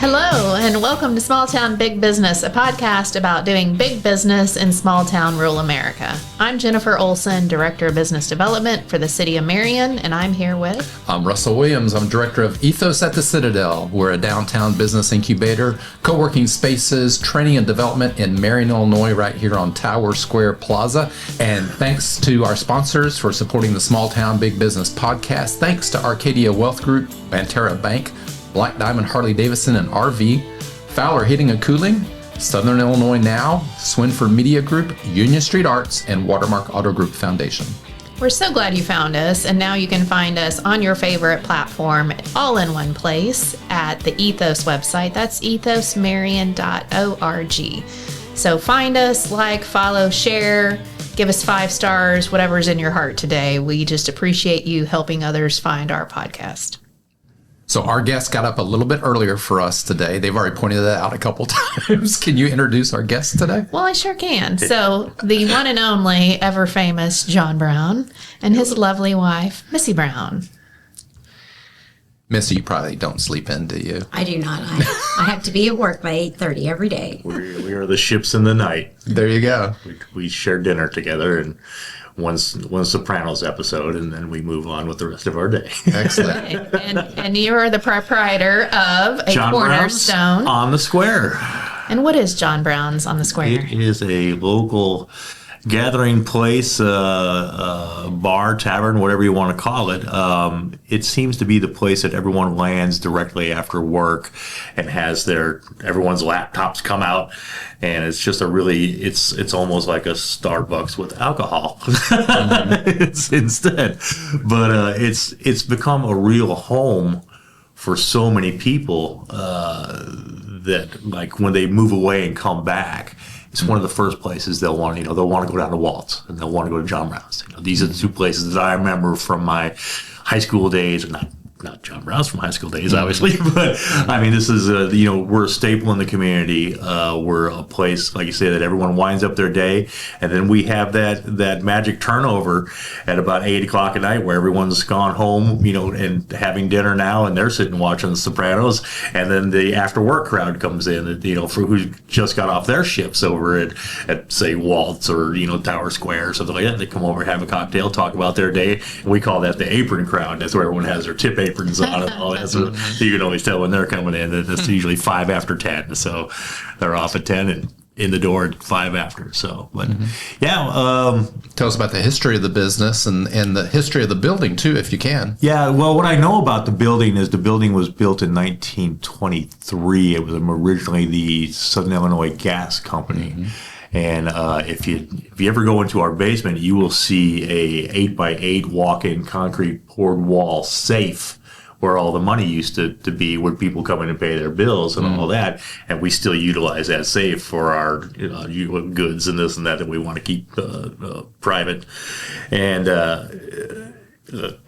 Hello, and welcome to Small Town Big Business, a podcast about doing big business in small town rural America. I'm Jennifer Olson, Director of Business Development for the City of Marion, and I'm here with... I'm Russell Williams. I'm Director of EThOs at the Citadel. We're a downtown business incubator, co-working spaces, training and development in Marion, Illinois, right here on Tower Square Plaza. And thanks to our sponsors for supporting the Small Town Big Business podcast. Thanks to Arcadia Wealth Group, Banterra Bank, Black Diamond Harley Davidson and RV, Fowler Heating and Cooling, Southern Illinois Now, Swinford Media Group, Union Street Arts, and Watermark Auto Group Foundation. We're so glad you found us, and now you can find us on your favorite platform, all in one place, at the EThOs website. That's ethosmarion.org. So find us, like, follow, share, give us 5 stars, whatever's in your heart today. We just appreciate you helping others find our podcast. So our guest got up a little bit earlier for us today. They've already pointed that out a couple times. Can you introduce our guest today? Well, I sure can. So the one and only, ever famous John Brown and his lovely wife, Missy Brown. Missy, you probably don't sleep in, do you? I do not. I have to be at work by 8:30 every day. We are the ships in the night. There you go. We share dinner together and one Sopranos episode, and then we move on with the rest of our day. Excellent. And you are the proprietor of a John Cornerstone. Brown's on the Square. And what is John Brown's on the Square? It is a local gathering place, bar, tavern, whatever you want to call it. It seems to be the place that everyone lands directly after work and has everyone's laptops come out. And it's just it's almost like a Starbucks with alcohol instead. But it's become a real home for so many people that, like, when they move away and come back, it's one of the first places they'll want to go down to Walt's, and they'll want to go to John Brown's. These are the two places that I remember from my high school days, not John Brown's from high school days, obviously, but I mean, this is we're a staple in the community. We're a place, like you say, that everyone winds up their day, and then we have that magic turnover at about 8 o'clock at night where everyone's gone home, and having dinner now, and they're sitting watching The Sopranos, and then the after work crowd comes in, for who just got off their shifts over at say Waltz or Tower Square or something like that. They come over, have a cocktail, talk about their day. And we call that the apron crowd. That's where everyone has their tip aprons on and all that. So you can always tell when they're coming in. It's usually 5 after 10. So they're off at 10 and in the door at 5 after. So, but Tell us about the history of the business and the history of the building too, if you can. Yeah, well, what I know about the building is the building was built in 1923. It was originally the Southern Illinois Gas Company. Mm-hmm. And if you ever go into our basement, you will see a 8x8 walk-in concrete poured wall safe where all the money used to be, where people come in and pay their bills and all that. And we still utilize that safe for our goods and this and that we want to keep private. And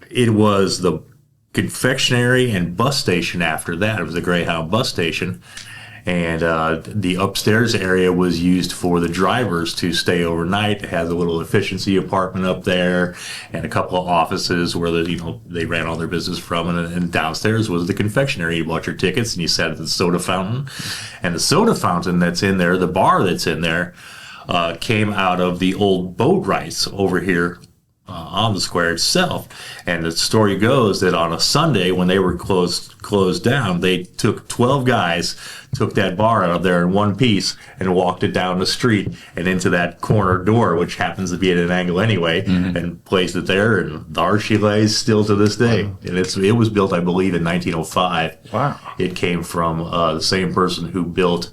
it was the confectionery and bus station after that. It was the Greyhound bus station. And the upstairs area was used for the drivers to stay overnight. It had a little efficiency apartment up there and a couple of offices where they ran all their business from. And downstairs was the confectionery. You bought your tickets and you sat at the soda fountain. And the soda fountain that's in there, the bar that's in there, came out of the old boat rights over here on the square itself. And the story goes that on a Sunday when they were closed down, they took 12 guys, took that bar out of there in one piece and walked it down the street and into that corner door, which happens to be at an angle anyway, and placed it there. And there she lays still to this day. Wow. And it was built, I believe, in 1905. Wow. It came from the same person who built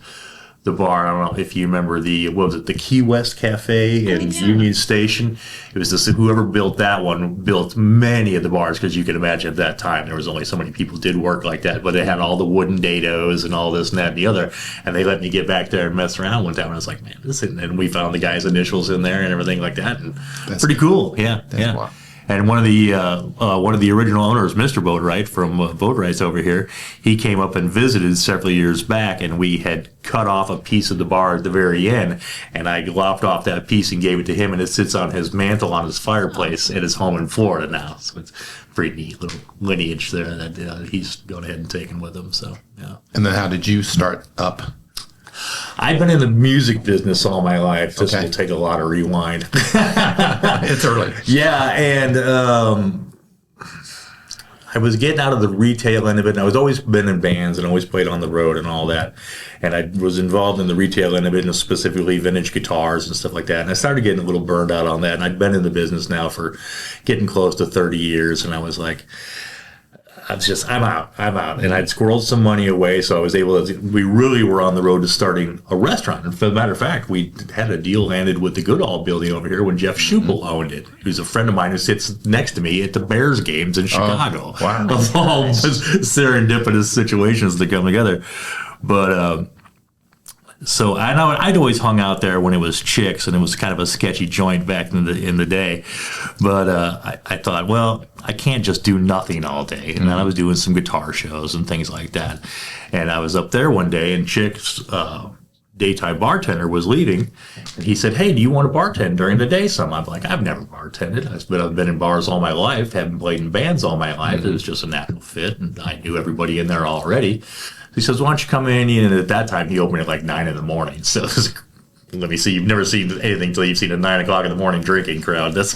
the bar. I don't know if you remember the Key West Cafe in Union Station. It was whoever built that one built many of the bars, because you can imagine at that time there was only so many people did work like that, but they had all the wooden dados and all this and that and the other, and they let me get back there and mess around one time, and I was like, man, and we found the guy's initials in there and everything like that, and that's pretty cool. Yeah. Wow. And one of the original owners, Mr. Boatwright from Boatwright's over here, he came up and visited several years back, and we had cut off a piece of the bar at the very end, and I lopped off that piece and gave it to him, and it sits on his mantle on his fireplace at his home in Florida now. So it's a pretty neat little lineage there that he's gone ahead and taken with him. So yeah. And then how did you start up? I've been in the music business all my life. This Okay. will take a lot of rewind. It's early. Yeah, and I was getting out of the retail end of it, and I was always been in bands and always played on the road and all that. And I was involved in the retail end of it, and specifically vintage guitars and stuff like that. And I started getting a little burned out on that. And I'd been in the business now for getting close to 30 years, and I was like, I'm out. And I'd squirreled some money away, so I was able to, we really were on the road to starting a restaurant. And for the matter of fact, we had a deal landed with the Goodall building over here when Jeff Schupel owned it. Who's a friend of mine who sits next to me at the Bears games in Chicago. Wow. Of all serendipitous situations that come together. But, so I know I'd always hung out there when it was Chicks, and it was kind of a sketchy joint back in the day. But I thought, well, I can't just do nothing all day. And then I was doing some guitar shows and things like that. And I was up there one day, and Chicks' daytime bartender was leaving, and he said, "Hey, do you want to bartend during the day some?" I'm like, "I've never bartended. I've been in bars all my life, haven't played in bands all my life. It was just a natural fit, and I knew everybody in there already." He says, "Why don't you come in?" And at that time, he opened at like 9 a.m. So let me see. You've never seen anything until you've seen a 9 o'clock in the morning drinking crowd. That's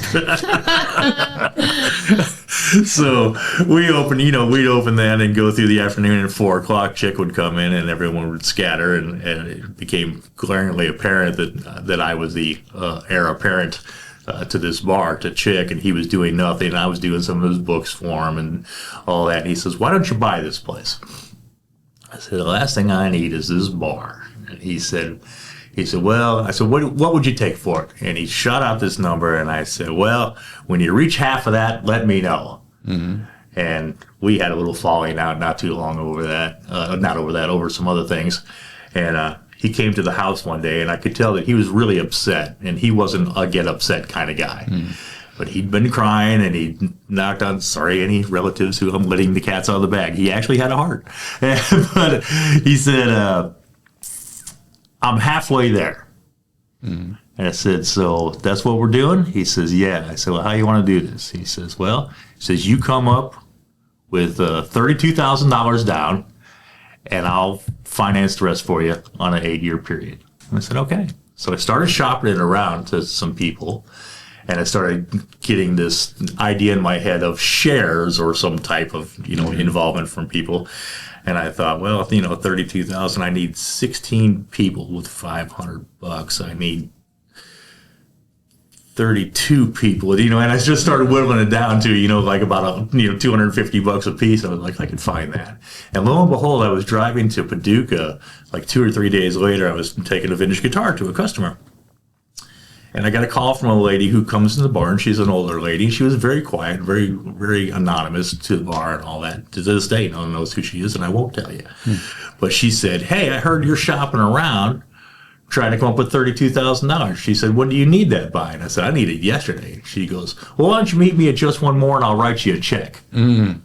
so we'd open that and go through the afternoon. And at 4 o'clock, Chick would come in, and everyone would scatter. And it became glaringly apparent that I was the heir apparent to this bar, to Chick, and he was doing nothing. And I was doing some of his books for him and all that. And he says, "Why don't you buy this place?" I said, "The last thing I need is this bar." And he said, "Well," I said, what would you take for it?" And he shot out this number, and I said, "Well, when you reach half of that, let me know." Mm-hmm. And we had a little falling out not too long over that, over some other things. And he came to the house one day, and I could tell that he was really upset, and he wasn't a get upset kind of guy. Mm. But he'd been crying, and he knocked on, sorry, any relatives who I'm letting the cats out of the bag. He actually had a heart. But he said, "I'm halfway there." Mm. And I said, "So that's what we're doing?" He says, "Yeah." I said, "Well, how do you want to do this?" He says, "You come up with $32,000 down, and I'll finance the rest for you on an 8-year period." And I said, "Okay." So I started shopping it around to some people. And I started getting this idea in my head of shares or some type of, involvement from people. And I thought, well, 32,000, I need 16 people with $500. I need 32 people, and I just started whittling it down to, like about $250 a piece. I was like, I could find that. And lo and behold, I was driving to Paducah like 2 or 3 days later. I was taking a vintage guitar to a customer. And I got a call from a lady who comes in the bar, and she's an older lady. She was very quiet, very, very anonymous to the bar and all that. To this day, no one knows who she is, and I won't tell you. But she said, "Hey, I heard you're shopping around trying to come up with $32,000. She said, "When do you need that by?" And I said, "I need it yesterday." She goes, "Well, why don't you meet me at Just One More, and I'll write you a check." Mm.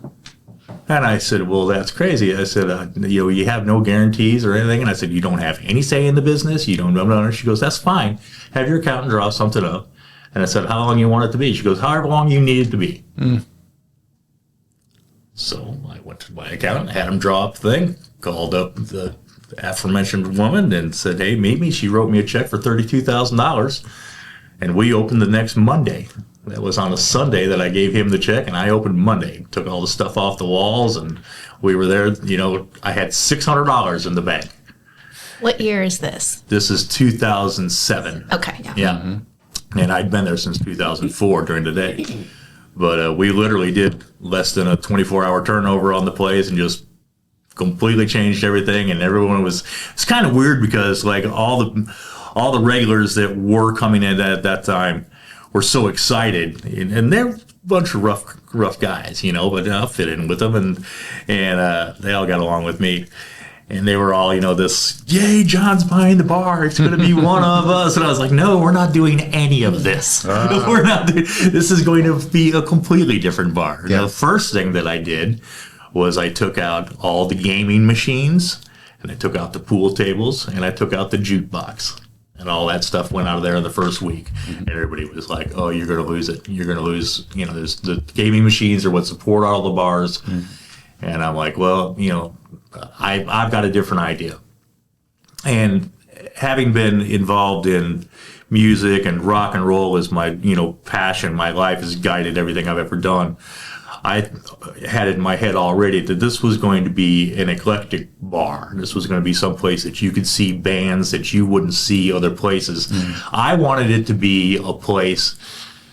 And I said, "Well, that's crazy." I said, "You have no guarantees or anything?" And I said, "You don't have any say in the business? You don't know?" She goes, "That's fine. Have your accountant draw something up." And I said, "How long you want it to be?" She goes, "However long you need it to be." Mm. So I went to my accountant, had him draw up the thing, called up the aforementioned woman and said, "Hey, meet me." She wrote me a check for $32,000. And we opened the next Monday. That was on a Sunday that I gave him the check, and I opened Monday. Took all the stuff off the walls, and we were there. I had $600 in the bank. What year is this? This is 2007. Okay. Yeah. Mm-hmm. And I'd been there since 2004 during the day. But we literally did less than a 24-hour turnover on the place and just completely changed everything. And everyone it's kind of weird because like all the regulars that were coming in at that time were so excited, and they're a bunch of rough guys, but I'll fit in with them, and they all got along with me. And they were all, this, yay, John's buying the bar. It's going to be one of us. And I was like, no, we're not doing any of this. We're not. This is going to be a completely different bar. Yeah. The first thing that I did was I took out all the gaming machines, and I took out the pool tables, and I took out the jukebox. And all that stuff went out of there in the first week. And everybody was like, oh, you're going to lose it. You're going to lose, there's the gaming machines are what support all the bars. And I'm like, well, I've got a different idea. And having been involved in music and rock and roll as my, passion, my life has guided everything I've ever done. I had it in my head already that this was going to be an eclectic bar. This was going to be someplace that you could see bands that you wouldn't see other places. I wanted it to be a place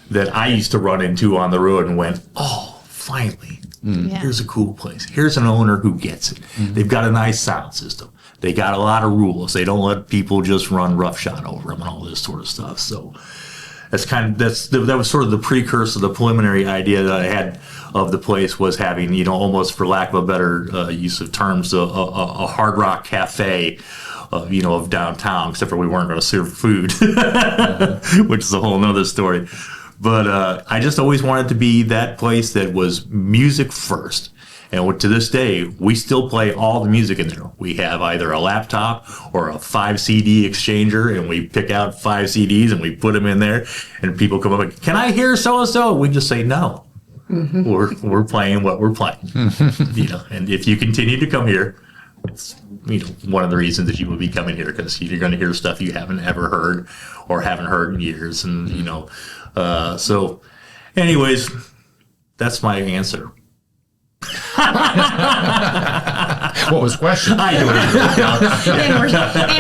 that I used to run into on the road and went, oh, finally. Here's a cool place. Here's an owner who gets it. They've got a nice sound system. They got a lot of rules. They don't let people just run roughshod over them and all this sort of stuff. So that was sort of the precursor, the preliminary idea that I had of the place was having, almost for lack of a better use of terms, a hard rock cafe, of downtown. Except for we weren't going to serve food, which is a whole nother story. But I just always wanted to be that place that was music first. And to this day, we still play all the music in there. We have either a laptop or a 5 CD exchanger, and we pick out 5 CDs and we put them in there. And people come up and, can I hear so-and-so? We just say no. We're playing what we're playing. And if you continue to come here, it's one of the reasons that you will be coming here, because you're going to hear stuff you haven't ever heard or haven't heard in years. And, so anyways, that's my answer. What was the question? And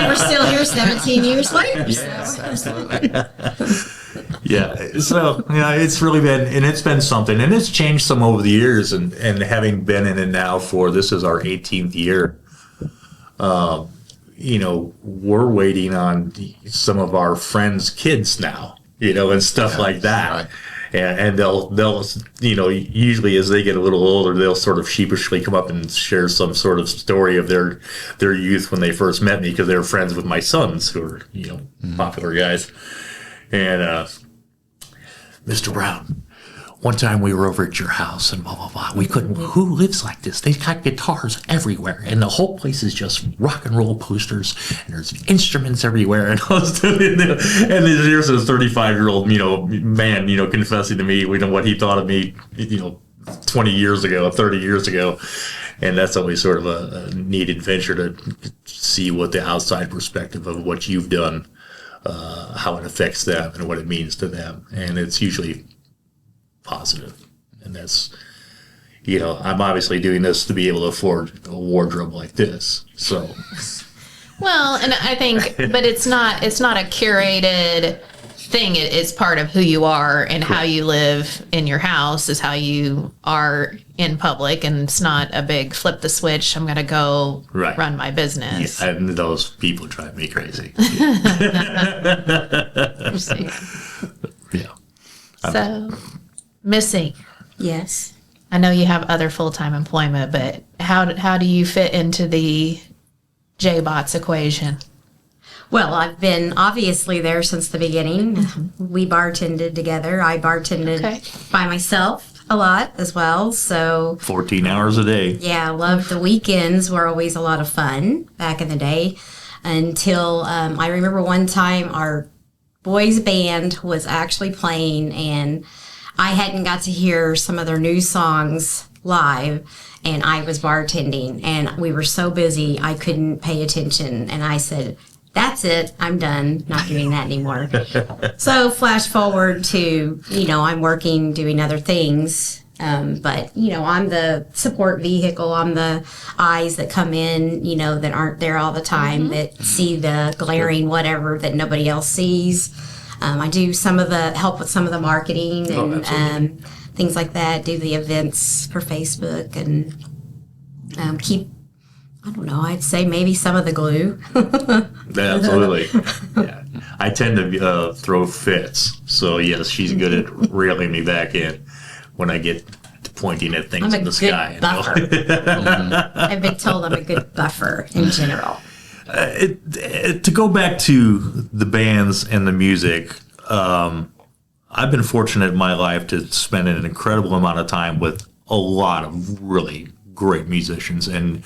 we're still here 17 years later. Yes, absolutely. Yeah. So, it's really been, and it's been something, and it's changed some over the years, and having been in it now this is our 18th year. We're waiting on some of our friends' kids now, and stuff like that. Right. And they'll usually as they get a little older, they'll sort of sheepishly come up and share some sort of story of their youth when they first met me, because they were friends with my sons, who are popular guys. And Mr. Brown, one time we were over at your house and blah blah blah. We couldn't. Who lives like this? They've got guitars everywhere, and the whole place is just rock and roll posters, and there's instruments everywhere. And I was doing, and here's a 35-year-old man confessing to me what he thought of me 20 years ago, 30 years ago. And that's always sort of a neat adventure to see what the outside perspective of what you've done, how it affects them and what it means to them. And it's usually positive. And that's, I'm obviously doing this to be able to afford a wardrobe like this. So, well, and I think, but it's not a curated thing. It's part of who you are, and how you live in your house is how you are in public, and it's not a big flip the switch, I'm going to go run my business. Yeah, and those people drive me crazy. Yeah. So, Missy. Yes. I know you have other full-time employment, but how do you fit into the J-Bots equation? Well, I've been obviously there since the beginning. We bartended together. I bartended by myself a lot as well. So 14 hours a day. Yeah, I loved the weekends. Were always a lot of fun back in the day. Until I remember one time our boys band was actually playing, and I hadn't got to hear some of their new songs live, and I was bartending, and we were so busy I couldn't pay attention, and I said, that's it, I'm done, not doing that anymore. So flash forward to, I'm working, doing other things, but, I'm the support vehicle, I'm the eyes that come in, that aren't there all the time, that see the glaring whatever that nobody else sees. I do help with some of the marketing and things like that, do the events for Facebook, and I'd say maybe some of the glue. Absolutely. Yeah. I tend to throw fits. So, yes, she's good at reeling me back in when I get pointing at things I'm a in the good sky. buffer. I've been told I'm a good buffer in general. To go back to the bands and the music, I've been fortunate in my life to spend an incredible amount of time with a lot of really great musicians and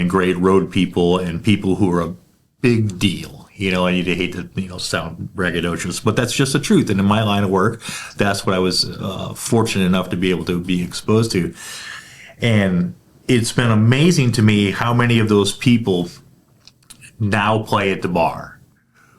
great road people and people who are a big deal. You know, I hate to sound braggadocious, but that's just the truth. And in my line of work, that's what I was fortunate enough to be able to be exposed to. And it's been amazing to me how many of those people now play at the bar.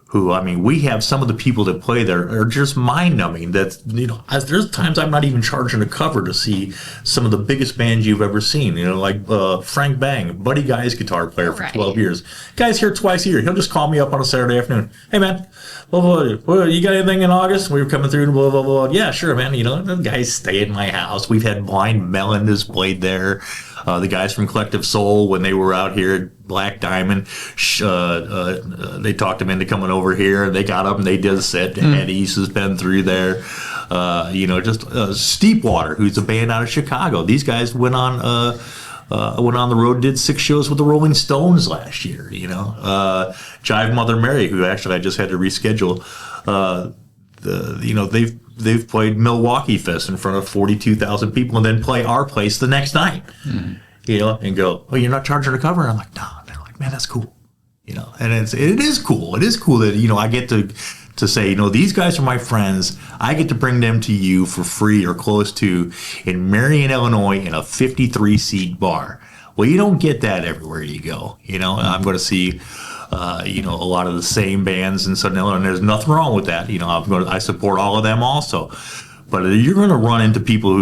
Who, I mean, we have some of the people that play there are just mind-numbing. That, there's times I'm not even charging a cover to see some of the biggest bands you've ever seen. Like Frank Bang, Buddy Guy's guitar player for 12 years. Guy's here twice a year. He'll just call me up on a Saturday afternoon. Hey, man, blah, blah, blah, you got anything in August? We were coming through, blah, blah, blah. Yeah, sure, man. The guys stay at my house. We've had Blind Melon has played there. The guys from Collective Soul, when they were out here at Black Diamond, they talked them into coming over here. They got up and they did a set. Ed East has been through there. Steepwater, who's a band out of Chicago. These guys went on the road, did 6 shows with the Rolling Stones last year. Jive Mother Mary, who actually I just had to reschedule. They've played Milwaukee Fest in front of 42,000 people and then play our place the next night, and go, oh, you're not charging a cover? And I'm like, no. And they're like, man, that's cool. And it is cool. It is cool that, I get to say, these guys are my friends. I get to bring them to you for free or close to in Marion, Illinois in a 53-seat bar. Well, you don't get that everywhere you go. I'm going to see a lot of the same bands in Southern Illinois, and there's nothing wrong with that. I support all of them also. But you're going to run into people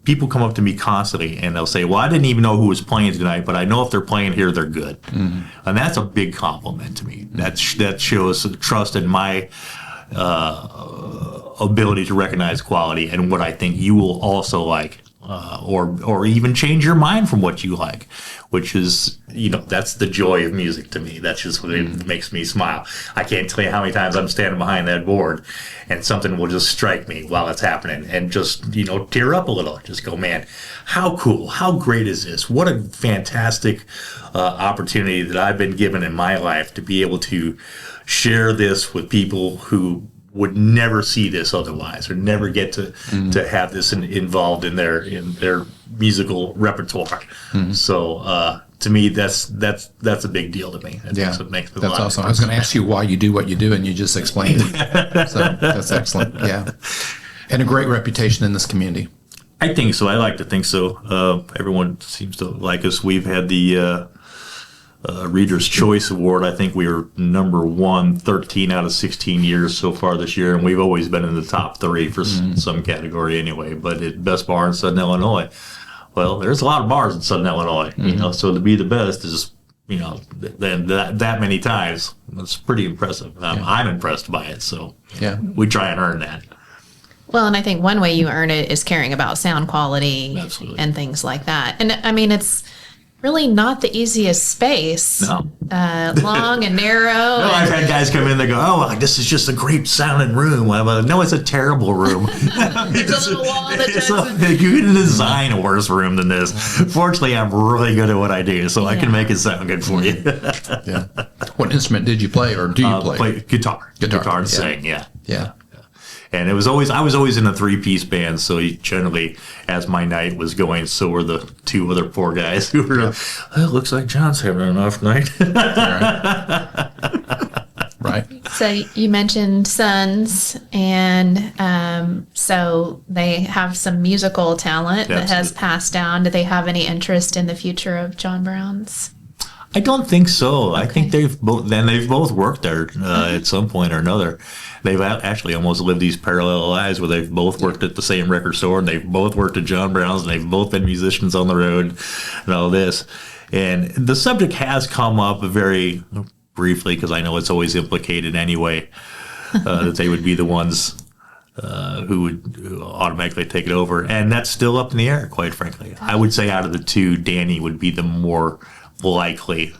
people come up to me constantly and they'll say, well, I didn't even know who was playing tonight, but I know if they're playing here, they're good. Mm-hmm. And that's a big compliment to me. Mm-hmm. That shows trust in my ability to recognize quality and what I think you will also like. Or even change your mind from what you like, which is, that's the joy of music to me. That's just what it makes me smile. I can't tell you how many times I'm standing behind that board and something will just strike me while it's happening and just, tear up a little. Just go, man, how cool, how great is this? What a fantastic opportunity that I've been given in my life to be able to share this with people who would never see this otherwise, or never get to have this involved in their musical repertoire. Mm-hmm. So to me, that's a big deal to me. That's what makes it that's awesome. I was going to ask you why you do what you do, and you just explained it. So that's excellent. Yeah, and a great reputation in this community. I think so. I like to think so. Everyone seems to like us. We've had the Reader's Choice Award. I think we were number 1 13 out of 16 years so far this year, and we've always been in the top 3 for some category anyway. But at best bar in Southern Illinois, well, there's a lot of bars in Southern Illinois, so to be the best is, then that many times, it's pretty impressive. I'm impressed by it, so we try and earn that. Well, and I think one way you earn it is caring about sound quality and things like that. And I mean, it's really not the easiest space. No. Long and narrow. No, I've had guys come in, they go, oh, this is just a great sounding room. I'm like, no, it's a terrible room. It's a little wall that you can design a worse room than this. Fortunately, I'm really good at what I do, so I can make it sound good for you. Yeah. What instrument did you play, or do you play? Play guitar and sing, Yeah. And I was always in a 3-piece band, so generally, as my night was going, so were the 2 other poor guys who were, it looks like John's having an off night. Right. So you mentioned sons, and so they have some musical talent that has passed down. Do they have any interest in the future of John Brown's? I don't think so. Okay. I think they've both worked there at some point or another. They've actually almost lived these parallel lives where they've both worked at the same record store, and they've both worked at John Brown's, and they've both been musicians on the road and all this. And the subject has come up very briefly, because I know it's always implicated anyway, that they would be the ones who would automatically take it over. And that's still up in the air, quite frankly. I would say out of the 2, Danny would be the more likely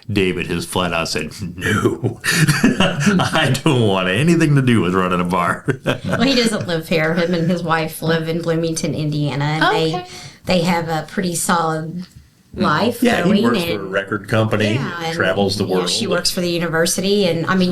David has flat out said, no, I don't want anything to do with running a bar. Well, he doesn't live here. Him and his wife live in Bloomington, Indiana, and Okay. they have a pretty solid life. Yeah, he going, works for a and- record company, and, travels the you know, world. she works for the university, and I mean,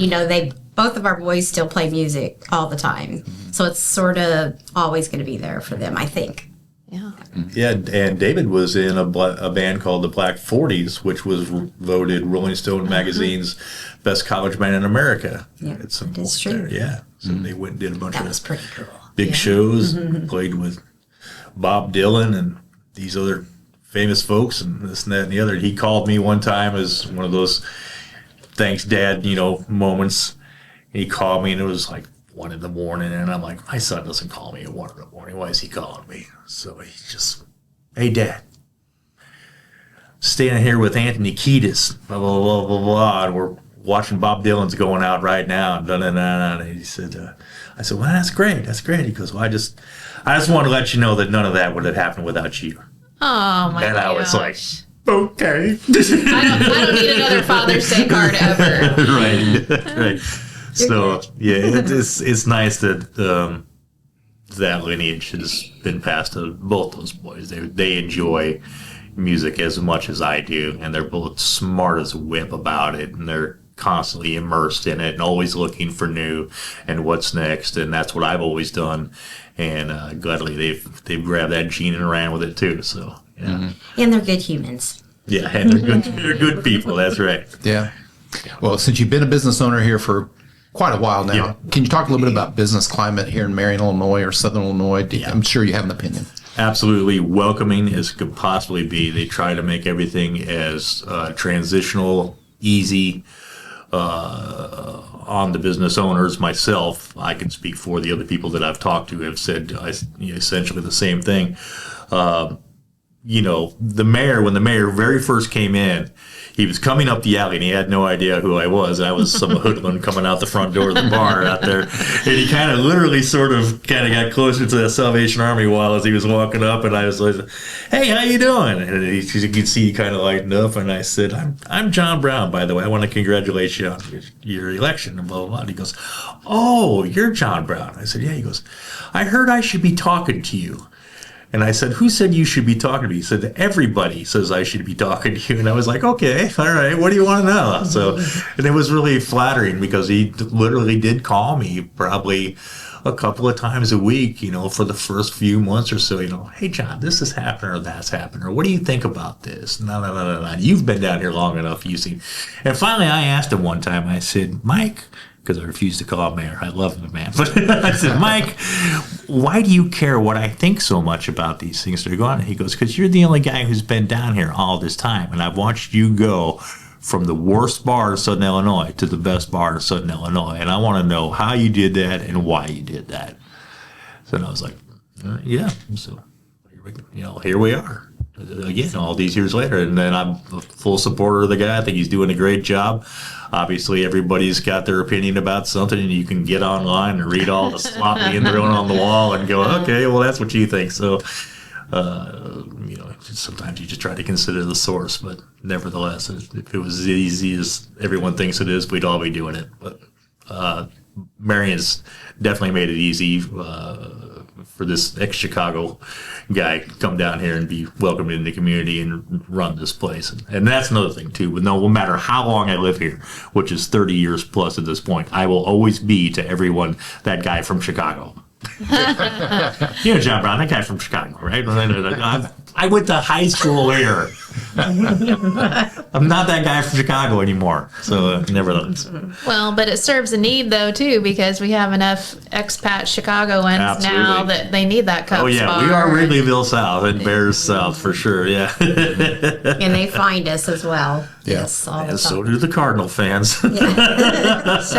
both of our boys still play music all the time, so it's sort of always going to be there for them, I think. Yeah. Yeah, and David was in a band called the Black 40s, which was voted Rolling Stone magazine's best college band in America. Yeah, At some that is point true. there. Yeah, so they went and did a bunch That of was pretty cool. big shows, played with Bob Dylan and these other famous folks and this and that and the other. He called me one time as one of those thanks dad, moments. He called me and it was like 1 a.m. and I'm like, my son doesn't call me at 1 a.m. Why is he calling me? So he just, hey dad, staying here with Anthony Kiedis, blah blah blah blah blah, and we're watching Bob Dylan's going out right now. And he said, I said, well, that's great. He goes, well, I just want to let you know that none of that would have happened without you. Oh my And I was like, gosh. okay. I don't need another Father's Day card ever. right. So yeah, it's nice that that lineage has been passed to both those boys. They enjoy music as much as I do, and they're both smart as a whip about it, and they're constantly immersed in it and always looking for new and what's next. And that's what I've always done. And gladly they've grabbed that gene and ran with it too. So yeah, And they're good humans. yeah, and they're good people. That's right. Yeah. Well, since you've been a business owner here for quite a while now, Yeah. can you talk a little bit about business climate here in Marion, Illinois or Southern Illinois? I'm sure you have an opinion. Absolutely welcoming as could possibly be. They try to make everything as transitional, easy on the business owners. Myself, I can speak for the other people that I've talked to have said essentially the same thing. The mayor, when the mayor very first came in, he was coming up the alley and he had no idea who I was. I was some hoodlum coming out the front door of the bar out there. And he kind of literally got closer to the Salvation Army while as he was walking up. And I was like, hey, how you doing? And you could see he kind of lightened up. And I said, I'm John Brown, by the way. I want to congratulate you on your election and blah, blah, blah. And he goes, oh, you're John Brown. I said, yeah. He goes, I heard I should be talking to you. And I said, who said you should be talking to me? He said, everybody says I should be talking to you. And I was like, okay, all right, what do you want to know? So, and it was really flattering because he literally did call me probably a couple of times a week, for the first few months or so, hey, John, this is happening or that's happening, or what do you think about this? No. You've been down here long enough, you see. And finally, I asked him one time, I said, Mike, because I refused to call him mayor. I love him, man. But I said, Mike, why do you care what I think so much about these things that are going on? He goes, because you're the only guy who's been down here all this time, and I've watched you go from the worst bar in Southern Illinois to the best bar in Southern Illinois, and I want to know how you did that and why you did that. So I was like, yeah. So here we are. Again, all these years later, and then I'm a full supporter of the guy. I think he's doing a great job. Obviously, everybody's got their opinion about something, and you can get online and read all the slop being thrown on the wall and go, okay, well, that's what you think. So, sometimes you just try to consider the source, but nevertheless, if it was as easy as everyone thinks it is, we'd all be doing it. But Marion's definitely made it easy for this ex-Chicago guy to come down here and be welcomed in the community and run this place. And that's another thing, too. But no matter how long I live here, which is 30 years plus at this point, I will always be to everyone that guy from Chicago. John Brown, that guy from Chicago, right? I went to high school here. I'm not that guy from Chicago anymore. So, nevertheless. Well, but it serves a need, though, too, because we have enough expat Chicagoans Absolutely. now that they need that cup Oh, yeah. spot. We are Wrigleyville South and Bears South for sure. Yeah. And they find us as well. Yeah. Yes, all the And time. so do the Cardinal fans. Sorry. That's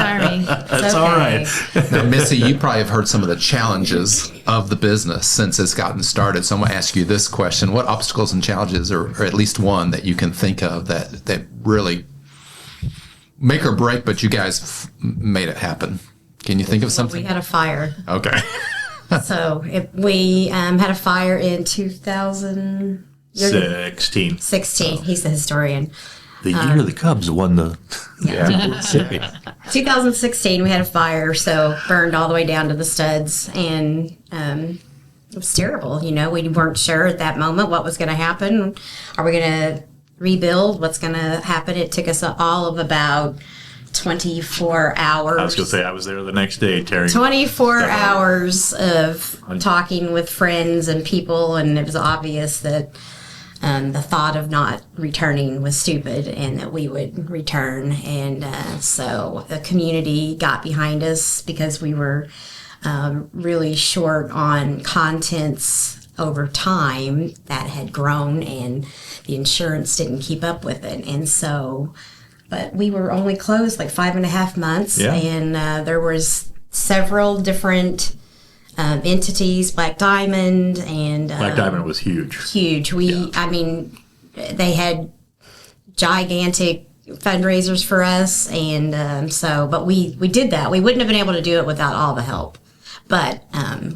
all right. Now, Missy, you probably have heard some of the challenges of the business since it's gotten started. So I'm going to ask you this question. What obstacles and challenges, or at least one that you can think of that really make or break, but you guys made it happen? Can you think of We something? had a fire. Okay. So we had a fire in 2016. 16. He's the historian. The year the Cubs won the Mississippi. 2016, we had a fire, so burned all the way down to the studs, and it was terrible. You know, we weren't sure at that moment what was going to happen. Are we going to rebuild? What's going to happen? It took us all of about 24 hours. I was going to say, I was there the next day, Terry. 24 hours of talking with friends and people, and it was obvious that the thought of not returning was stupid and that we would return. And so the community got behind us because we were really short on contents over time that had grown, and the insurance didn't keep up with it. And so, but we were only closed like 5.5 months, and there was several different entities, Black Diamond, and Black Diamond was huge. Huge. I mean, they had gigantic fundraisers for us, and but we did that. We wouldn't have been able to do it without all the help. But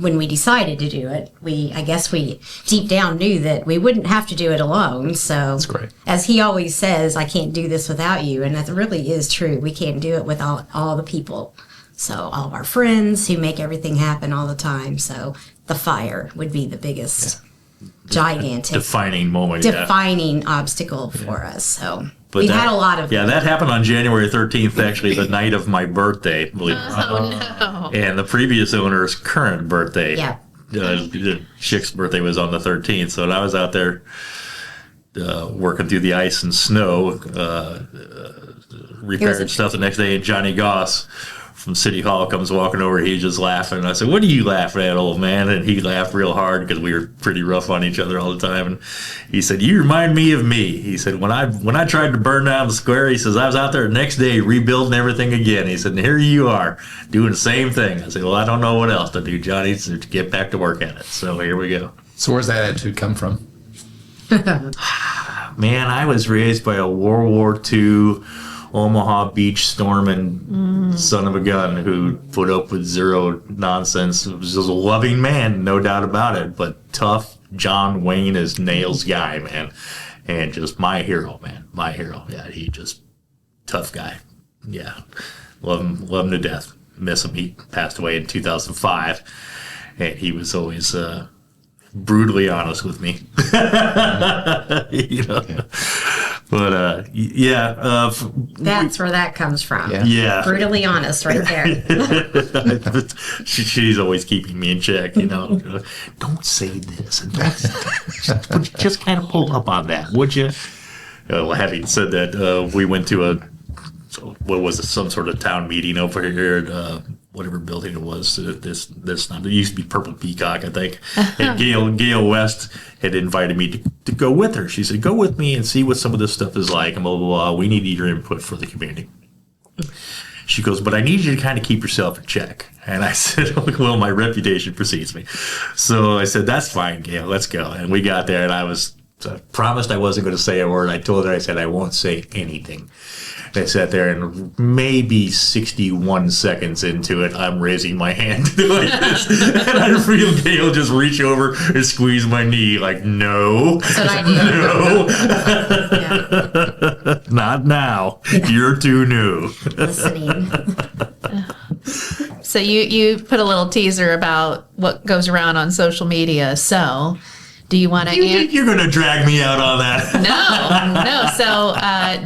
when we decided to do it, I guess we deep down knew that we wouldn't have to do it alone. So That's great. As he always says, I can't do this without you, and that really is true. We can't do it without all the people. So all of our friends who make everything happen all the time. So the fire would be the biggest, gigantic, defining obstacle for us. So But we've that- had a lot of Yeah, that happened on January 13th, actually, the night of my birthday, believe it or not. Oh, no. And the previous owner's current birthday. Yeah. The chick's birthday was on the 13th. So I was out there working through the ice and snow, repairing stuff the next day, and Johnny Goss from City Hall comes walking over. He's just laughing. And I said, "What are you laughing at, old man?" And he laughed real hard because we were pretty rough on each other all the time. And he said, "You remind me of me." He said, when I tried to burn down the square, he says, I was out there the next day rebuilding everything again. He said, and here you are doing the same thing. I said, well, I don't know what else to do, Johnny, to get back to work at it. So here we go. So where's that attitude come from? Man, I was raised by a World War II Omaha beach storming son of a gun who put up with zero nonsense. He was just a loving man, no doubt about it, but tough John Wayne as nails guy, man. And just my hero, man. My hero. Yeah, he just tough guy. Yeah. Love him to death. Miss him. He passed away in 2005. And he was always brutally honest with me. You know. But that's where that comes from. Yeah. Brutally honest right there. She's always keeping me in check, you know. Don't say this and just kind of pull up on that, would you? Well, having said that, we went to some sort of town meeting over here at whatever building it was. This time, it used to be Purple Peacock, I think. And Gail West had invited me to go with her. She said, "Go with me and see what some of this stuff is like, and blah blah blah. We need your input for the community." She goes, "But I need you to kind of keep yourself in check." And I said, "Well, my reputation precedes me." So I said, "That's fine, Gail. Let's go." And we got there, and I promised I wasn't going to say a word. I told her, I said, I won't say anything. And I sat there, and maybe 61 seconds into it, I'm raising my hand like this. And I feel Gail just reach over and squeeze my knee like, no. That's what I do. No. Not now. You're too new. Listening. So you put a little teaser about what goes around on social media. So do you want to You think you're going to drag me out on that? No. So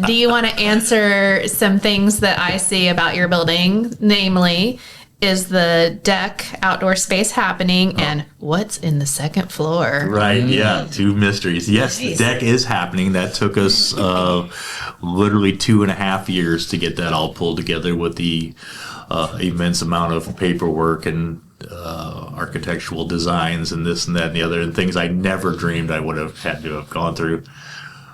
do you want to answer some things that I see about your building? Namely, is the deck outdoor space happening, and what's in the second floor? Right, yeah, two mysteries. Yes, the deck is happening. That took us literally 2.5 years to get that all pulled together with the immense amount of paperwork and architectural designs and this and that and the other, and things I never dreamed I would have had to have gone through.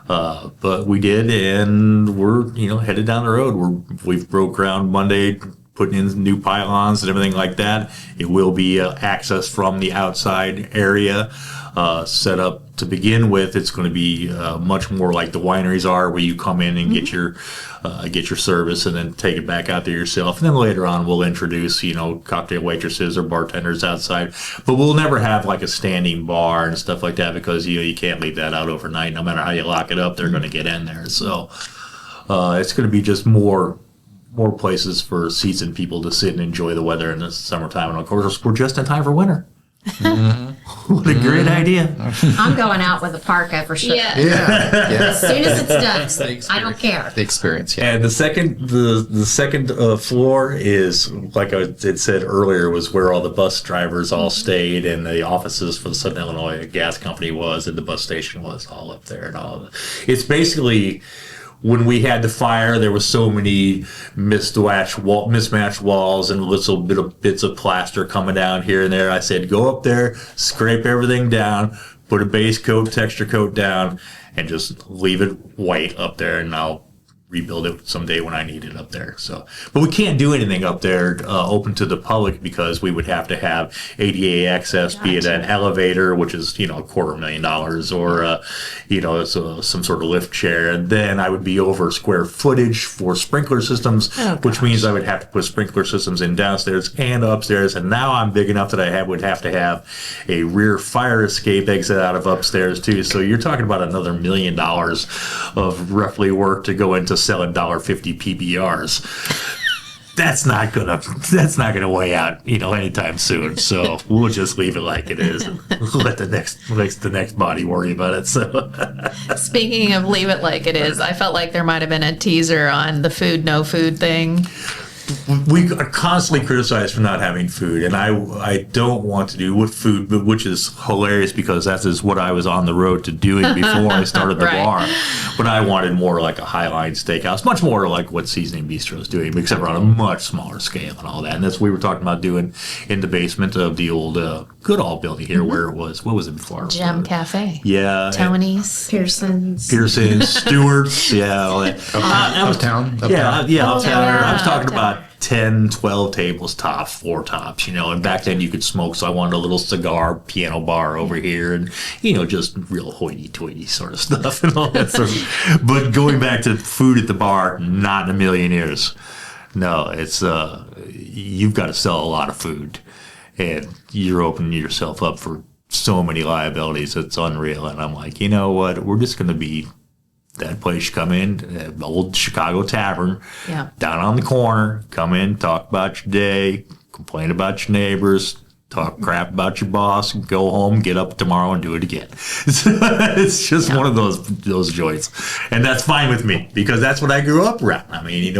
But we did, and we're headed down the road. We've broke ground Monday, putting in new pylons and everything like that. It will be access from the outside area set up to begin with. It's going to be much more like the wineries are, where you come in and get your service and then take it back out there yourself. And then later on, we'll introduce cocktail waitresses or bartenders outside. But we'll never have like a standing bar and stuff like that, because you can't leave that out overnight. No matter how you lock it up, they're going to get in there. So it's going to be just more places for seats and people to sit and enjoy the weather in the summertime. And of course, we're just in time for winter. What a great idea. I'm going out with a parka for sure. Yeah. As soon as it's done, I don't care. The experience, yeah. And the second floor is, like I had said earlier, was where all the bus drivers all stayed, and the offices for the Southern Illinois Gas Company was, and the bus station was all up there. And all it's basically, when we had the fire, there was so many mismatched walls and little bits of plaster coming down here and there. I said, go up there, scrape everything down, put a base coat, texture coat down, and just leave it white up there, and I'll rebuild it someday when I need it up there. So, but we can't do anything up there open to the public because we would have to have ADA access, be it an elevator, which is $250,000, or some sort of lift chair. And then I would be over square footage for sprinkler systems, which means I would have to put sprinkler systems in downstairs and upstairs. And now I'm big enough that I would have to have a rear fire escape exit out of upstairs too. So you're talking about another $1 million of roughly work to go into selling $1.50 PBRs. That's not gonna weigh out, anytime soon. So we'll just leave it like it is and let the next body worry about it. So Speaking of leave it like it is, I felt like there might have been a teaser on the food, no food thing. we are constantly criticized for not having food, and I don't want to do with food, but which is hilarious because that is what I was on the road to doing before I started the Right. bar. But I wanted more like a Highline Steakhouse, much more like what Seasoning Bistro is doing, except on a much smaller scale and all that. And that's what we were talking about doing in the basement of the old Goodall building here, where it was. What was it before? Gem Cafe. Yeah, Tony's. Pearson's. Pearson, Stewart's, yeah, all that. Uptown. Yeah, uptown. I was talking uptown. about 10, 12 tables tops, 4 tops, and back then you could smoke, so I wanted a little cigar piano bar over here and, just real hoity-toity sort of stuff and all that sort of. But going back to food at the bar, not in a million years. No, it's, you've got to sell a lot of food, and you're opening yourself up for so many liabilities. It's unreal. And I'm like, you know what? We're just going to be that place. You come in, the old Chicago Tavern, Yeah. down on the corner, come in, talk about your day, complain about your neighbors, talk crap about your boss, go home, get up tomorrow and do it again. It's just one of those joints. And that's fine with me because that's what I grew up around. I mean,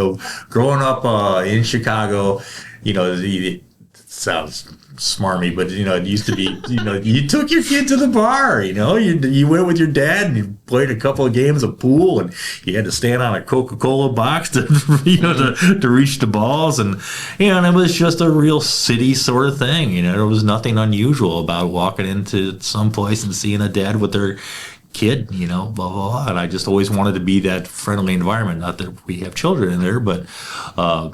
growing up in Chicago, it sounds smarmy, but it used to be, you took your kid to the bar, you went with your dad and you played a couple of games of pool and you had to stand on a Coca-Cola box to to reach the balls, and and it was just a real city sort of thing. There was nothing unusual about walking into some place and seeing a dad with their kid, blah, blah, blah. And I just always wanted to be that friendly environment. Not that we have children in there, but a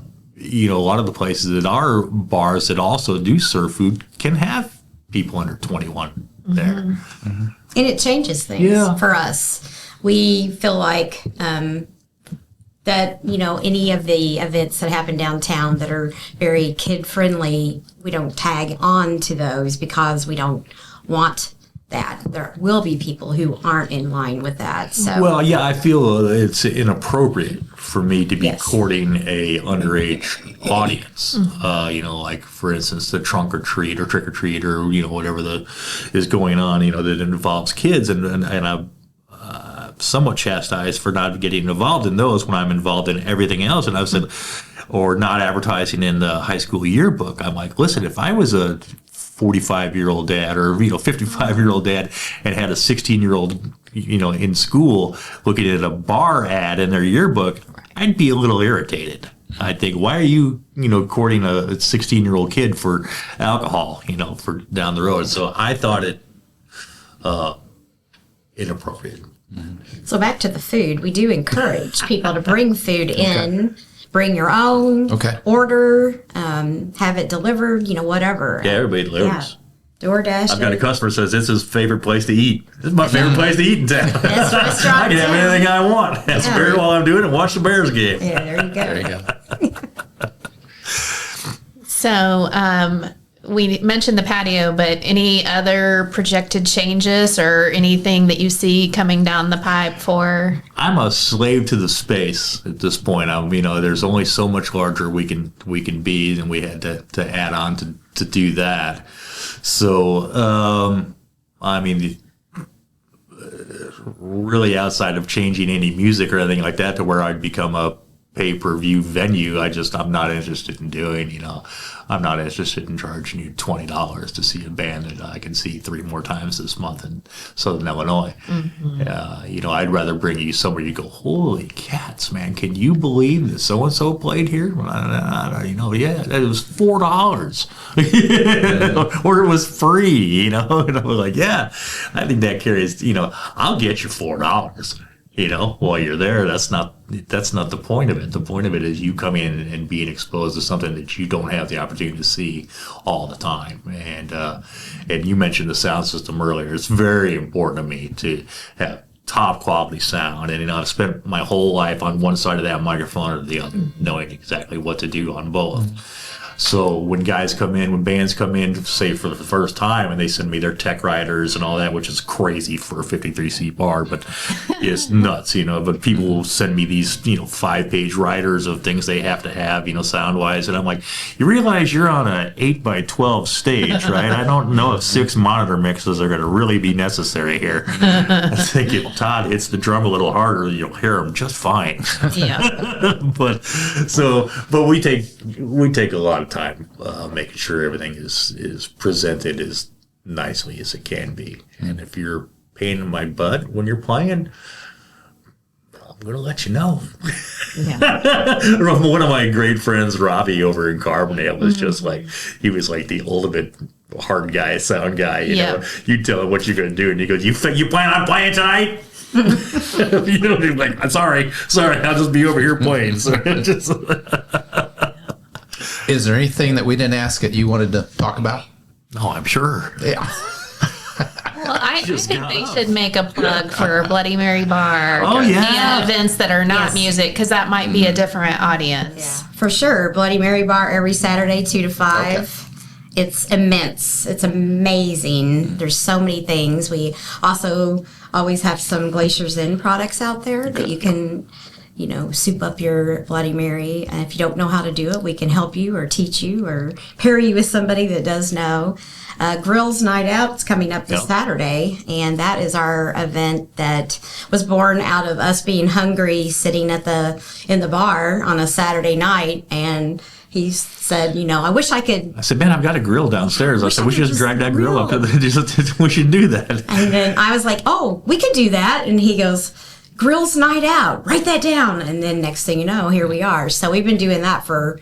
lot of the places that are bars that also do serve food can have people under 21 there. Mm-hmm. And it changes things Yeah. for us. We feel like that, any of the events that happen downtown that are very kid friendly, we don't tag on to those because we don't want that. There will be people who aren't in line with that. So Well, yeah, I feel it's inappropriate for me to be Yes. courting a underage audience. Like for instance, the trunk or treat or trick or treat or whatever is going on. That involves kids, and I'm somewhat chastised for not getting involved in those when I'm involved in everything else. And I've said, or not advertising in the high school yearbook. I'm like, listen, if I was a 45-year-old dad or 55-year-old dad and had a 16-year-old in school looking at a bar ad in their yearbook, I'd be a little irritated. I'd think, why are you courting a 16-year-old kid for alcohol for down the road? So I thought it inappropriate. So back to the food, we do encourage people to bring food in, bring your own, Okay. order, have it delivered, whatever. Yeah, everybody delivers. DoorDash. I've got a customer that says this is his favorite place to eat. This is my favorite place to eat in town. Best restaurant I can have in town. anything I want. Have some beer while I'm doing it. Watch the Bears game. Yeah, there you go. There you go. So we mentioned the patio, but any other projected changes or anything that you see coming down the pipe for? I'm a slave to the space at this point. There's only so much larger we can be, and we had to add on to do that. So, really outside of changing any music or anything like that to where I'd become a pay-per-view venue, I'm not interested in doing, I'm not interested in charging you $20 to see a band that I can see 3 more times this month in Southern Illinois. Mm-hmm. I'd rather bring you somewhere you go, holy cats, man, can you believe that so-and-so played here? Yeah, it was $4. Or it was free, and I'm like, yeah, I think that carries, I'll get you $4. While you're there, that's not the point of it. The point of it is you come in and being exposed to something that you don't have the opportunity to see all the time. And you mentioned the sound system earlier. It's very important to me to have top quality sound. And I've spent my whole life on one side of that microphone or the other, knowing exactly what to do on both. So when bands come in, say for the first time, and they send me their tech riders and all that, which is crazy for a 53-seat bar, but it's nuts, But people will send me these, 5-page riders of things they have to have, sound-wise. And I'm like, you realize you're on an 8x12 stage, right? I don't know if 6 monitor mixes are going to really be necessary here. I think if Todd hits the drum a little harder, you'll hear him just fine. Yeah. but we take a lot of time making sure everything is presented as nicely as it can be. And if you're a pain in my butt when you're playing, I'm going to let you know. Yeah. One of my great friends, Robbie, over in Carbondale, was just like, he was like the ultimate hard guy, sound guy. You tell him what you're going to do, and he goes, you plan on playing tonight? He's like, I'm sorry, I'll just be over here playing. So Is there anything that we didn't ask that you wanted to talk about? Oh, I'm sure. Yeah. Well, I think they should make a plug for Bloody Mary Bar. Oh, yeah. And events that are not music, because that might be a different audience. Yeah, for sure. Bloody Mary Bar every Saturday, 2 to 5. Okay. It's immense. It's amazing. There's so many things. We also always have some Glacier's Inn products out there that you can soup up your Bloody Mary. And if you don't know how to do it, we can help you or teach you or pair you with somebody that does know. Grills Night Out is coming up this Saturday, and that is our event that was born out of us being hungry, sitting in the bar on a Saturday night, and he said, I wish I could. I said, man, I've got a grill downstairs. I said, we should just drag that grill up. We should do that. And then I was like, oh, we could do that. And he goes, Grills Night Out, write that down. And then next thing you know, here we are. So we've been doing that for,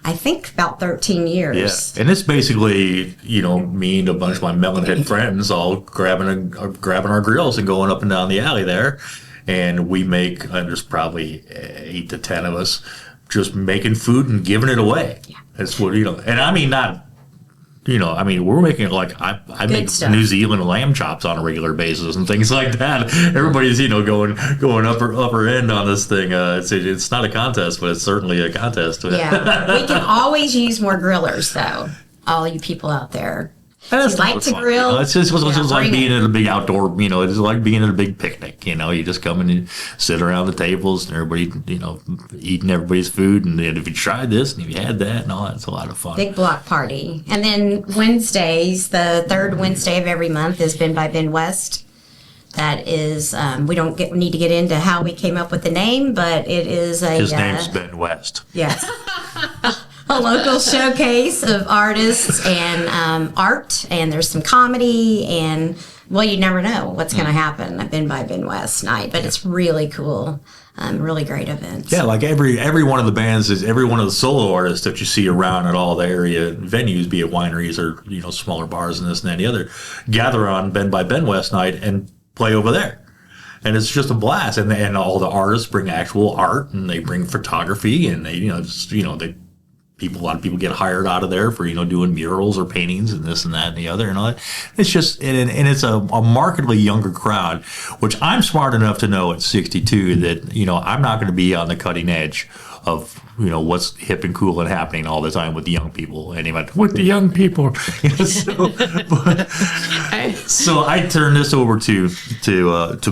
I think, about 13 years. Yeah, and it's basically, me and a bunch of my melonhead friends all grabbing our grills and going up and down the alley there. And we make, there's probably 8 to 10 of us just making food and giving it away. Yeah. That's what, and I mean, not, we're making I make stuff. New Zealand lamb chops on a regular basis and things like that. Everybody's, going upper end on this thing. It's not a contest, but it's certainly a contest. Yeah. We can always use more grillers, though, all you people out there. That's like to grill. It's just like being at a big outdoor, it's like being at a big picnic, you just come in and sit around the tables and everybody, eating everybody's food. And if you tried this and if you had that and all that, it's a lot of fun. Big block party. And then Wednesdays, the third Wednesday of every month is Ben by Ben West. That is, we don't need to get into how we came up with the name, but it is his name's Ben West. Yes. A local showcase of artists and art, and there's some comedy, and you never know what's going to happen at Ben by Ben West night, but it's really cool, really great events. Yeah, like every one of the bands is every one of the solo artists that you see around at all the area venues, be it wineries or smaller bars and this and that and the other, gather on Ben by Ben West night and play over there. And it's just a blast, and all the artists bring actual art, and they bring photography, and they A lot of people get hired out of there for, doing murals or paintings and this and that and the other and all that. It's just, and it's a markedly younger crowd, which I'm smart enough to know at 62 that, I'm not going to be on the cutting edge of, what's hip and cool and happening all the time with the young people. And with the young people. So I turn this over to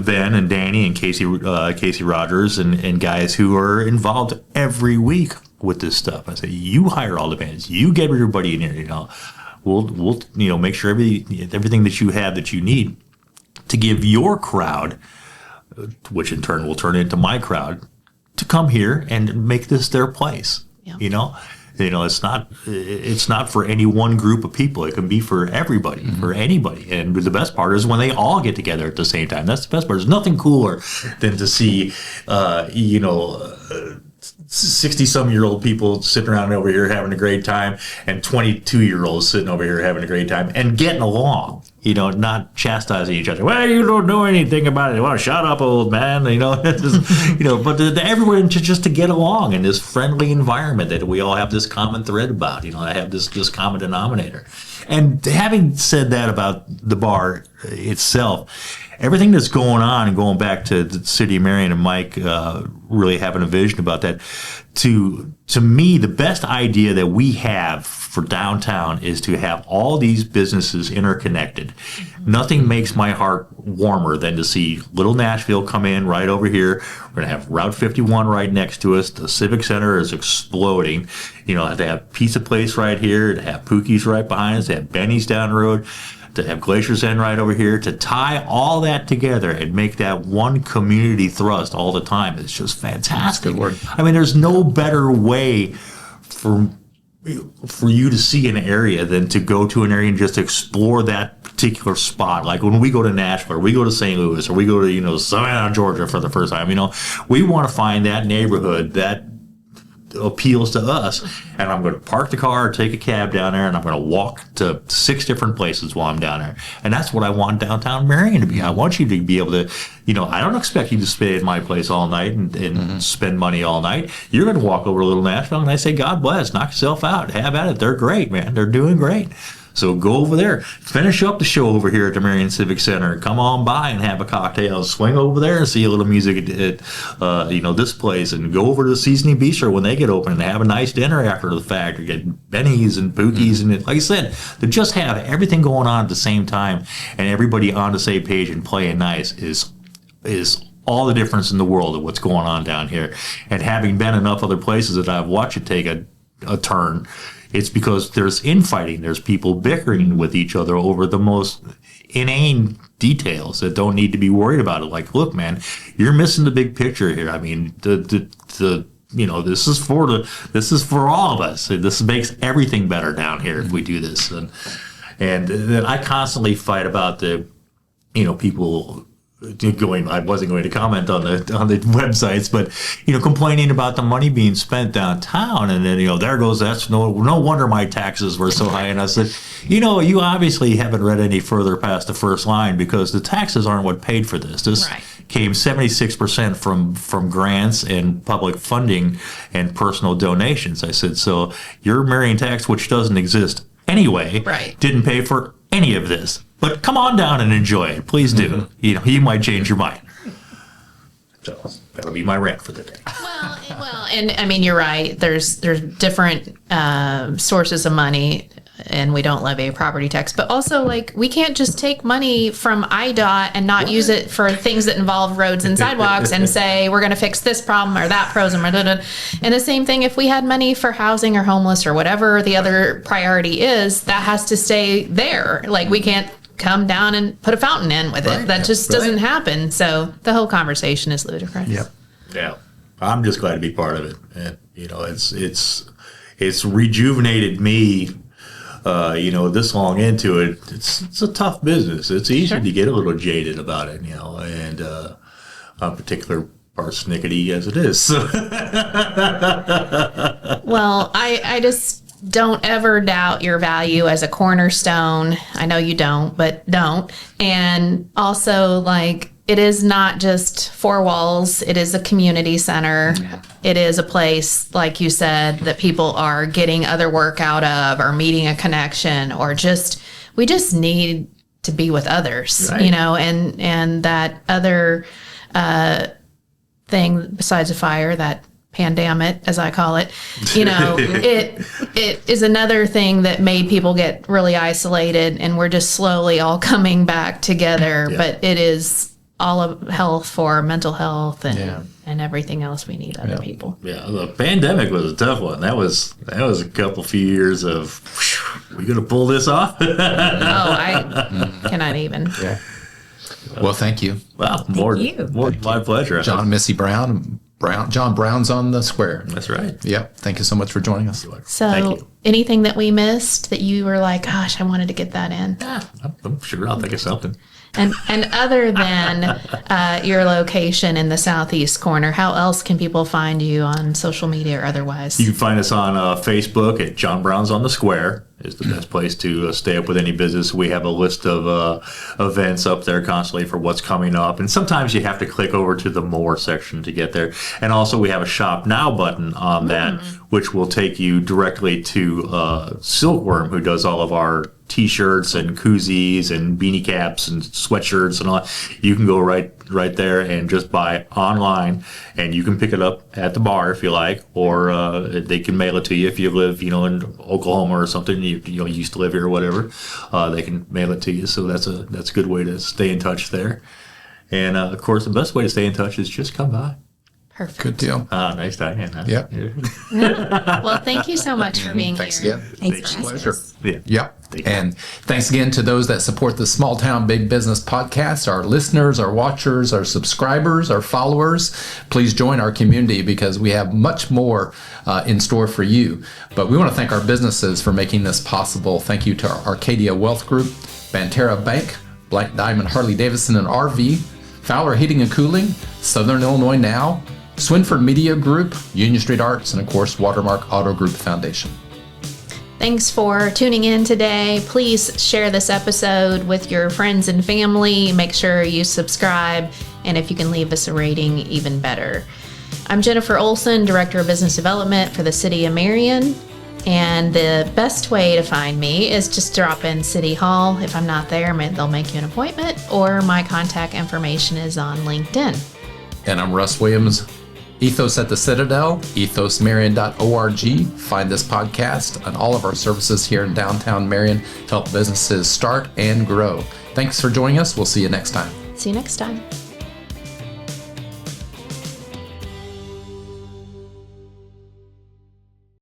Ben and Danny and Casey Rogers and guys who are involved every week with this stuff. I say, you hire all the bands, you get everybody in here, we'll make sure everything that you have that you need to give your crowd, which in turn will turn into my crowd, to come here and make this their place. Yeah. It's not for any one group of people. It can be for everybody, for anybody. And the best part is when they all get together at the same time. That's the best part. There's nothing cooler than to see 60-some-year-old people sitting around over here having a great time, and 22-year-olds sitting over here having a great time and getting along. Not chastising each other. Well, you don't know anything about it. Well, shut up, old man. But everyone just to get along in this friendly environment that we all have this common thread about. I have this common denominator. And having said that about the bar itself, everything that's going on, and going back to the city of Marion and Mike really having a vision about that, to me, the best idea that we have for downtown is to have all these businesses interconnected. Nothing makes my heart warmer than to see Little Nashville come in right over here. We're going to have Route 51 right next to us. The Civic Center is exploding. They have Pizza Place right here, to have Pookie's right behind us, to have Benny's down the road, to have Glacier's End right over here, to tie all that together and make that one community thrust all the time. It's just fantastic. Good word. I mean, there's no better way for you to see an area than to go to an area and just explore that particular spot. Like when we go to Nashville, or we go to St. Louis, or we go to, Savannah, Georgia for the first time, we want to find that neighborhood that appeals to us, and I'm going to park the car or take a cab down there, and I'm going to walk to 6 different places while I'm down there. And that's what I want downtown Marion to be. I want you to be able to, I don't expect you to stay at my place all night and spend money all night. You're going to walk over to Little Nashville, and I say, God bless, knock yourself out, have at it. They're great, man. They're doing great. So go over there, finish up the show over here at the Marion Civic Center. Come on by and have a cocktail. Swing over there and see a little music at this place, and go over to the Seasoning Bistro when they get open and have a nice dinner after the fact. Or get Benny's and Pookie's, and like I said, to just have everything going on at the same time and everybody on the same page and playing nice is all the difference in the world of what's going on down here. And having been enough other places that I've watched it take a turn, it's because there's infighting. There's people bickering with each other over the most inane details that don't need to be worried about it. Like, look, man, you're missing the big picture here. I mean, this is for all of us. This makes everything better down here if we do this. And then I constantly fight about the, people I wasn't going to comment on the websites, but complaining about the money being spent downtown, and then there goes that's no wonder my taxes were so high. And I said, you obviously haven't read any further past the first line, because the taxes aren't what paid for this. This came 76% from grants and public funding and personal donations. I said, so your Marion tax, which doesn't exist anyway, didn't pay for any of this. But come on down and enjoy it. Please do. You might change your mind. So that'll be my rant for the day. Well, and I mean, you're right. There's different sources of money, and we don't levy a property tax. But also, like, we can't just take money from IDOT and not use it for things that involve roads and sidewalks and say we're going to fix this problem or that problem. And the same thing, if we had money for housing or homeless or whatever the other priority is, that has to stay there. Like, we can't come down and put a fountain in with it. That just doesn't happen. So the whole conversation is ludicrous. Yep. Yeah. I'm just glad to be part of it. And, it's rejuvenated me, this long into it. It's a tough business. It's easy to get a little jaded about it, and on particular parts snickety as it is. So. Well, I just don't ever doubt your value as a cornerstone. I know you don't, but don't. And also, like, it is not just four walls. It is a community center. It is a place, like you said, that people are getting other work out of, or meeting a connection, or we just need to be with others, Right. you know, and that other thing besides a fire, that pandemic, as I call it, you know, it is another thing that made people get really isolated, and we're just slowly all coming back together. Yeah. But it is all of health for mental health and Yeah. and everything else we need other people. Yeah, the pandemic was a tough one. That was a couple few years of, whew, we gonna pull this off? Oh, I cannot even. Yeah. Well, thank you. Wow, more you. my pleasure. John, Missy John Brown's on the square. That's right. Yep. Thank you so much for joining us. Thank So you. anything that we missed that you were like, gosh, I wanted to get that in? I'm sure I'll think of something. And other than your location in the southeast corner, how else can people find you on social media or otherwise? You can find us on Facebook at John Brown's on the Square. Is the best place to stay up with any business. We have a list of events up there constantly for what's coming up, and sometimes you have to click over to the More section to get there. And also, we have a Shop Now button on that, which will take you directly to Silkworm, who does all of our T-shirts and koozies and beanie caps and sweatshirts and all. You can go right there and just buy online, and you can pick it up at the bar if you like, or they can mail it to you if you live, in Oklahoma or something. You used to live here or whatever. They can mail it to you. So that's a good way to stay in touch there. And of course, the best way to stay in touch is just come by. Perfect. Good deal. Nice Diane. Huh? Yep. Well, thank you so much for being Thanks here. again. Thanks for Pleasure. Yeah. Yep. And thanks again to those that support the Small Town Big Business podcast, our listeners, our watchers, our subscribers, our followers. Please join our community because we have much more in store for you. But we want to thank our businesses for making this possible. Thank you to our Arcadia Wealth Group, Banterra Bank, Black Diamond Harley Davidson and RV, Fowler Heating and Cooling, Southern Illinois Now, Swinford Media Group, Union Street Arts, and of course, Watermark Auto Group Foundation. Thanks for tuning in today. Please share this episode with your friends and family. Make sure you subscribe, and if you can leave us a rating, even better. I'm Jennifer Olson, Director of Business Development for the City of Marion, and the best way to find me is just drop in City Hall. If I'm not there, they'll make you an appointment, or my contact information is on LinkedIn. And I'm Russ Williams, Ethos at the Citadel, ethosmarion.org. Find this podcast and all of our services here in downtown Marion to help businesses start and grow. Thanks for joining us. We'll see you next time. See you next time.